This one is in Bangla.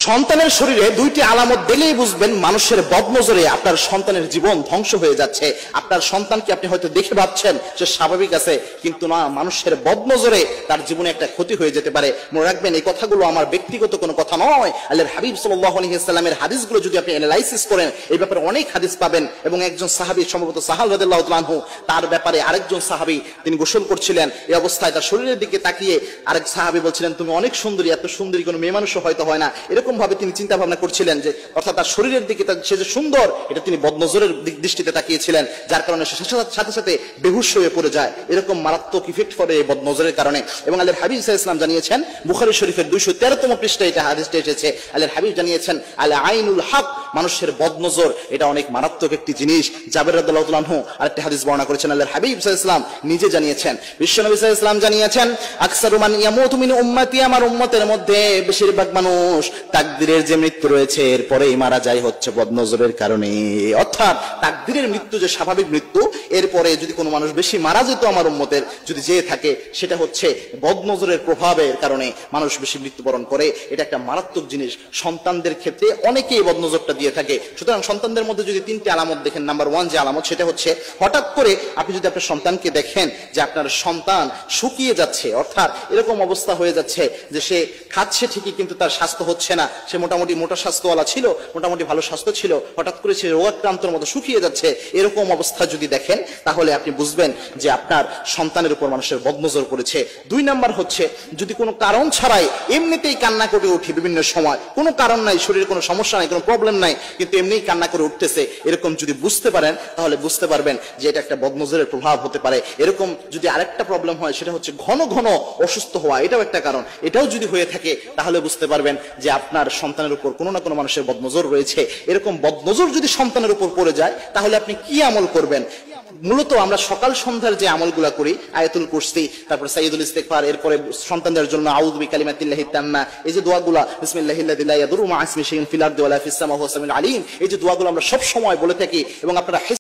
সন্তানের শরীরে দুইটি আলামত দেখলেই বুঝবেন মানুষের বদনজরে আপনার সন্তানের জীবন ধ্বংস হয়ে যাচ্ছে। আপনার সন্তানকে আপনি হয়তো দেখে ভাবছেন সে স্বাভাবিক আছে, কিন্তু না, মানুষের বদনজরে তার জীবনে একটা ক্ষতি হয়ে যেতে পারে। মনে রাখবেন, এই কথাগুলো আমার ব্যক্তিগত কোনো কথা নয়। আল্লাহর হাবিব সাল্লাল্লাহু আলাইহি ওয়াসাল্লামের হাদিসগুলো যদি আপনি অ্যানালাইসিস করেন, এই ব্যাপারে অনেক হাদিস পাবেন। এবং একজন সাহাবী, সম্ভবত সাহাল রাদিয়াল্লাহু তাআলা আনহু, তার ব্যাপারে আরেকজন সাহাবী তিনি গোসল করছিলেন, এই অবস্থায় তার শরীরের দিকে তাকিয়ে আরেক সাহাবী বলছিলেন, তুমি অনেক সুন্দরী, এত সুন্দরী কোনো মেয়ে মানুষও হয়তো হয় না। এরকম ভাবে তিনি চিন্তা ভাবনা করছিলেন যে, অর্থাৎ তার শরীরের দিকে সে যে সুন্দর, এটা তিনি বদনজরের দৃষ্টিতে তাকিয়েছিলেন, যার কারণে সে সাথে সাথে বেহুশ হয়ে পড়ে যায়। এরকম মারাত্মক ইফেক্ট পড়ে এই বদনজরের কারণে। এবং আল্লাহর হাবিব সাল্লাল্লাহু আলাইহি ওয়াসাল্লাম জানিয়েছেন, বুখারী শরীফের 213তম পৃষ্ঠায় এটা হাদিসটা এসেছে, আল্লাহর হাবিব জানিয়েছেন, আল আইনুল হক, মানুষের বদনজর এটা অনেক মারাত্মক একটি জিনিস। জাবের রাদিয়াল্লাহু তাআলা আনহু আরেকটি হাদিস বর্ণনা করেছেন, আল্লাহর হাবিব সাল্লাল্লাহু আলাইহি ওয়াসাল্লাম নিজে জানিয়েছেন, বিশ্বনবী সাল্লাল্লাহু আলাইহি ওয়াসাল্লাম জানিয়েছেন, আকসারু মান ইয়ামুতু মিন উম্মতি, আমার উম্মতের মধ্যে বেশিরভাগ মানুষ তাকদীরের যে মৃত্যু রয়েছে এরপরেই মারা যায় হচ্ছে বদনজরের কারণে। অর্থাৎ তাকদীরের মৃত্যু যে স্বাভাবিক মৃত্যু, এরপরে যদি কোনো মানুষ বেশি মারা যেত আমার উম্মতের যদি যেয়ে থাকে, সেটা হচ্ছে বদনজরের প্রভাবের কারণে মানুষ বেশি মৃত্যুবরণ করে। এটা একটা মারাত্মক জিনিস। সন্তানদের ক্ষেত্রে অনেকেই বদনজরটা দিয়ে থাকে। সুতরাং সন্তানদের মধ্যে যদি তিনটি আলামত দেখেন, নাম্বার 1 যে আলামত, সেটা হচ্ছে হঠাৎ করে আপনি যদি আপনার সন্তানকে দেখেন যে আপনার সন্তান শুকিয়ে যাচ্ছে, অর্থাৎ এরকম অবস্থা হয়ে যাচ্ছে যে সে খাচ্ছে ঠিকই কিন্তু তার স্বাস্থ্য হচ্ছে না, সে মোটামুটি মোটা স্বাস্থ্যওয়ালা ছিল, মোটামুটি ভালো স্বাস্থ্য ছিল, হঠাৎ করে সে রোগাক্রান্তর মতো শুকিয়ে যাচ্ছে, এরকম অবস্থা যদি দেখেন, তাহলে আপনি বুঝবেন যে আপনার সন্তানের উপর মানুষের বদনজর করেছে। 2 নাম্বার হচ্ছে, যদি কোনো কারণ ছাড়াই এমনিতেই কান্না করে উঠে বিভিন্ন সময়, কোনো কারণ নাই, শরীরে কোনো সমস্যা নাই, কোনো প্রবলেম নাই, কিন্তু এমনিই কান্না করে উঠতেছে, এরকম যদি বুঝতে পারেন, তাহলে বুঝতে পারবেন যে এটা একটা বদনজরের প্রভাব হতে পারে। এরকম যদি আরেকটা প্রবলেম হয়, সেটা হচ্ছে ঘন ঘন অসুস্থ হওয়া, এটাও একটা কারণ। এটাও যদি হয়ে থাকে, তাহলে বুঝতে পারবেন যে আপনার সন্তানের উপর কোনো না কোনো মানুষের বদনজর রয়েছে। এরকম বদনজর যদি সন্তানের উপর পড়ে যায়, তাহলে আপনি কি আমল করবেন? মূলত আমরা সকাল সন্ধ্যার যে আমলগুলা করি, আয়াতুল কুরসি, তারপর সাইয়্যিদুল ইস্তিগফার, এরপরে সন্তানদের জন্য আউযু বিকালিমাতিল্লাহি তাম্মা, এই যে দোয়াগুলা, বিসমিল্লাহিল্লাযী লা ইয়াদুররু মা ইসমিহি শাইউন ফিল আরদি ওয়া লা ফিস সামা'i ওয়া হুয়াস সামিউল আলীম, এই যে দোয়াগুলো আমরা সব সময় বলে থাকি এবং আপনারা